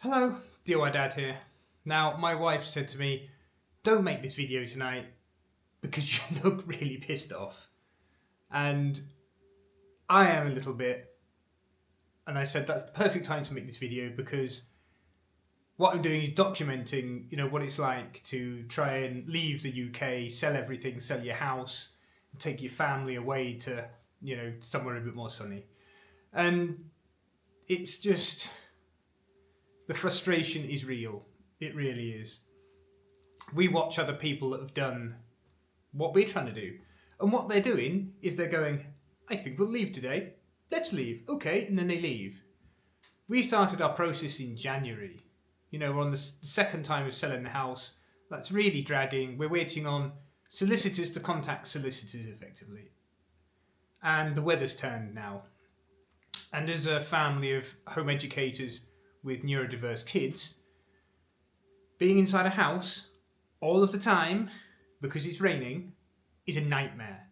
Hello, DIY Dad here. Now, my wife said to me, don't make this video tonight because you look really pissed off. And I am a little bit, and I said that's the perfect time to make this video because what I'm doing is documenting, what it's like to try and leave the UK, sell everything, sell your house, take your family away to, somewhere a bit more sunny. And it's just, the frustration is real. It really is. We watch other people that have done what we're trying to do. And what they're doing is they're going, I think we'll leave today. Let's leave. Okay. And then they leave. We started our process in January. We're on the second time of selling the house. That's really dragging. We're waiting on solicitors to contact solicitors effectively. And the weather's turned now. And as a family of home educators with neurodiverse kids, being inside a house all of the time because it's raining is a nightmare.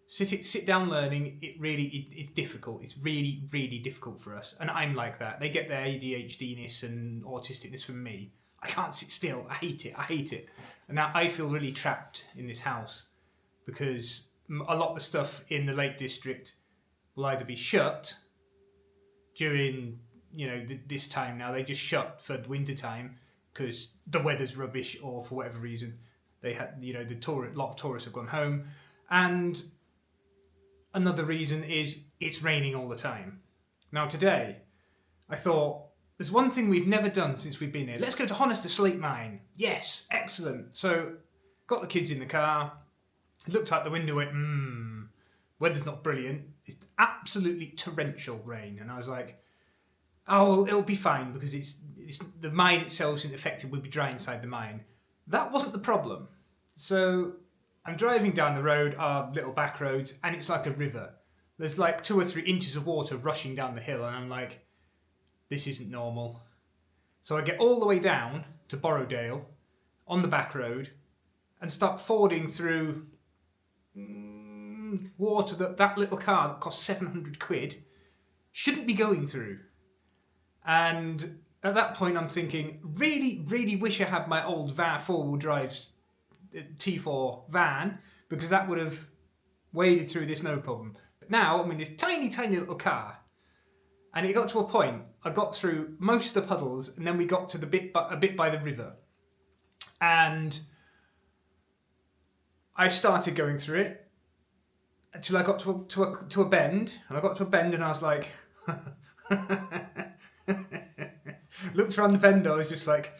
Sit down learning, it's difficult. It's really, really difficult for us. And I'm like that. They get their ADHD-ness and autisticness from me. I can't sit still. I hate it. And now I feel really trapped in this house because a lot of the stuff in the Lake District will either be shut during, this time now. They just shut for the winter time because the weather's rubbish or for whatever reason. They had, a lot of tourists have gone home. And another reason is it's raining all the time. Now today, I thought, there's one thing we've never done since we've been here. Let's go to Honister Slate Mine. Yes, excellent. So, got the kids in the car, looked out the window, went, weather's not brilliant. It's absolutely torrential rain. And I was like, oh, well, it'll be fine because it's the mine itself isn't affected. We'll be dry inside the mine. That wasn't the problem. So I'm driving down the road, our little back roads, and it's like a river. There's like 2 or 3 inches of water rushing down the hill, and I'm like, this isn't normal. So I get all the way down to Borrowdale on the back road and start fording through water that little car that cost 700 quid shouldn't be going through. And at that point I'm thinking, really, really wish I had my old 4-wheel drive T4 van because that would have waded through this no problem. But now I'm in this tiny, tiny little car. And it got to a point, I got through most of the puddles and then we got to a bit by the river. And I started going through it until I got to a bend. And I got to a bend and I was like... Looked around the bend, I was just like,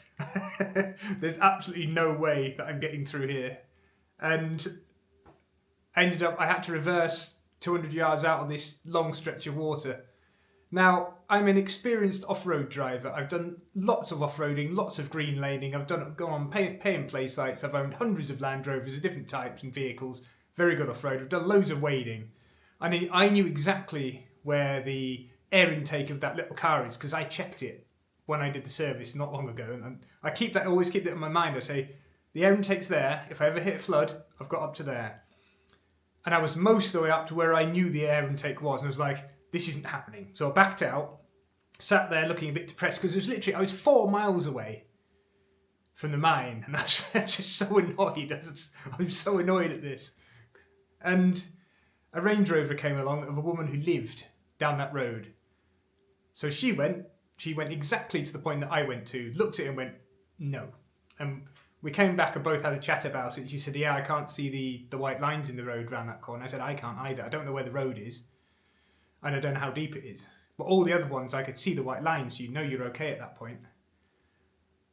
there's absolutely no way that I'm getting through here. And I had to reverse 200 yards out of this long stretch of water. Now, I'm an experienced off-road driver. I've done lots of off-roading, lots of green laning. I've gone on pay and play sites. I've owned hundreds of Land Rovers of different types and vehicles. Very good off-road. I've done loads of wading. I knew exactly where the air intake of that little car is because I checked it when I did the service not long ago, and I always keep that in my mind. I say, the air intake's there. If I ever hit a flood, I've got up to there. And I was most of the way up to where I knew the air intake was, and I was like, this isn't happening. So I backed out, sat there looking a bit depressed, because I was 4 miles away from the mine, and I was just so annoyed. I'm so annoyed at this. And a Range Rover came along of a woman who lived down that road. So she went exactly to the point that I went to, looked at it and went, no. And we came back and both had a chat about it. She said, yeah, I can't see the white lines in the road around that corner. I said, I can't either. I don't know where the road is. And I don't know how deep it is. But all the other ones, I could see the white lines, so you know you're okay at that point.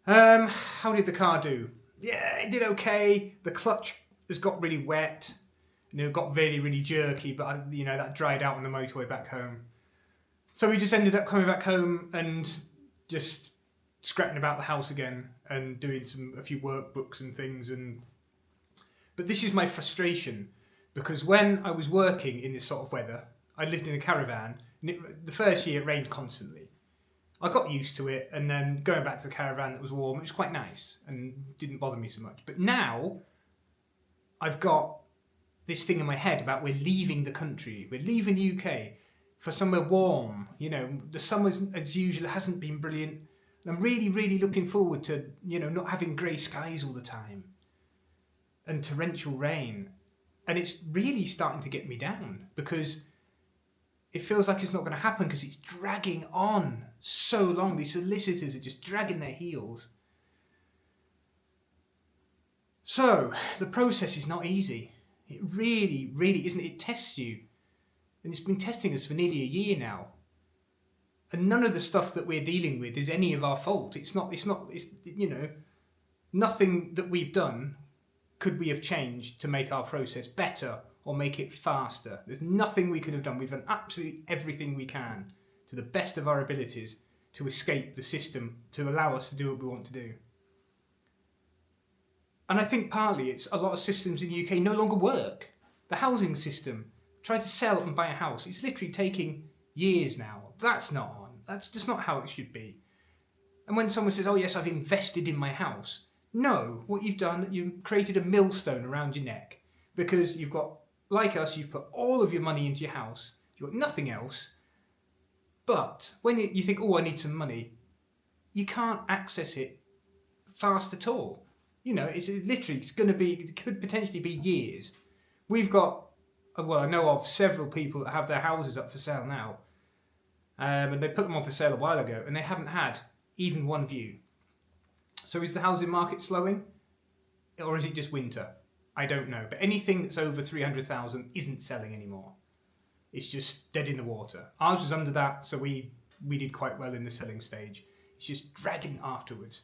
How did the car do? Yeah, it did okay. The clutch has got really wet. It got really, really jerky, but that dried out on the motorway back home. So we just ended up coming back home and just scrapping about the house again and doing a few workbooks and things. But this is my frustration because when I was working in this sort of weather, I lived in a caravan. And the first year it rained constantly. I got used to it, and then going back to the caravan that was warm, it was quite nice and didn't bother me so much. But now I've got this thing in my head about we're leaving the country, we're leaving the UK. For somewhere warm, the summer as usual hasn't been brilliant. And I'm really, really looking forward to, not having grey skies all the time and torrential rain. And it's really starting to get me down because it feels like it's not going to happen because it's dragging on so long. These solicitors are just dragging their heels. So the process is not easy. It really, really isn't. It tests you. And it's been testing us for nearly a year now. And none of the stuff that we're dealing with is any of our fault. It's nothing that we've done could we have changed to make our process better or make it faster. There's nothing we could have done. We've done absolutely everything we can to the best of our abilities to escape the system, to allow us to do what we want to do. And I think partly it's a lot of systems in the UK no longer work. The housing system, trying to sell and buy a house, it's literally taking years now. That's not on. That's just not how it should be. And when someone says, oh yes, I've invested in my house. No, what you've done, you've created a millstone around your neck because you've got, like us, you've put all of your money into your house. You've got nothing else. But when you think, oh, I need some money, you can't access it fast at all. It could potentially be years. We've got, I know of several people that have their houses up for sale now. And they put them on for sale a while ago and they haven't had even one view. So is the housing market slowing? Or is it just winter? I don't know. But anything that's over 300,000 isn't selling anymore. It's just dead in the water. Ours was under that, so we did quite well in the selling stage. It's just dragging afterwards.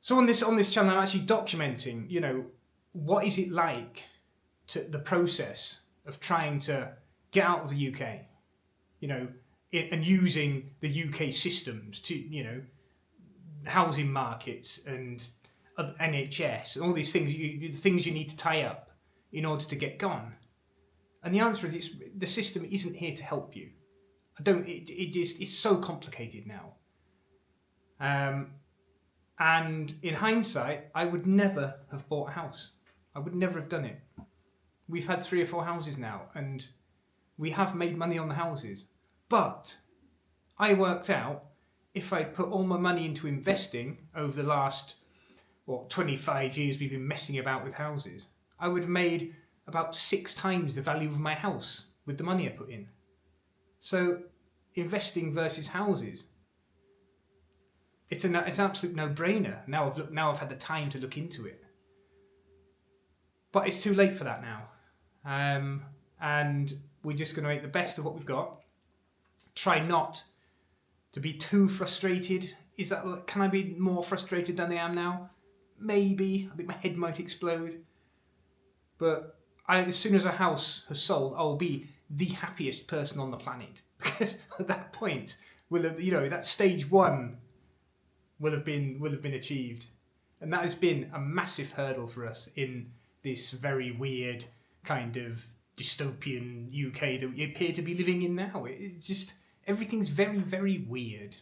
So on this channel, I'm actually documenting, what is it like to the process of trying to get out of the UK, and using the UK systems to, housing markets and NHS and all these things, the things you need to tie up in order to get gone. And the answer is the system isn't here to help you. It's so complicated now. And in hindsight, I would never have bought a house. I would never have done it. We've had 3 or 4 houses now, and we have made money on the houses. But I worked out if I put all my money into investing over the last 25 years we've been messing about with houses, I would have made about 6 times the value of my house with the money I put in. So investing versus houses, it's an absolute no-brainer. Now I've had the time to look into it, but it's too late for that now. And we're just going to make the best of what we've got. Try not to be too frustrated. Can I be more frustrated than I am now? Maybe. I think my head might explode. But as soon as a house has sold, I'll be the happiest person on the planet, because at that point, that stage 1 will have been achieved, and that has been a massive hurdle for us in this very weird kind of dystopian UK that we appear to be living in now. It's just everything's very, very weird.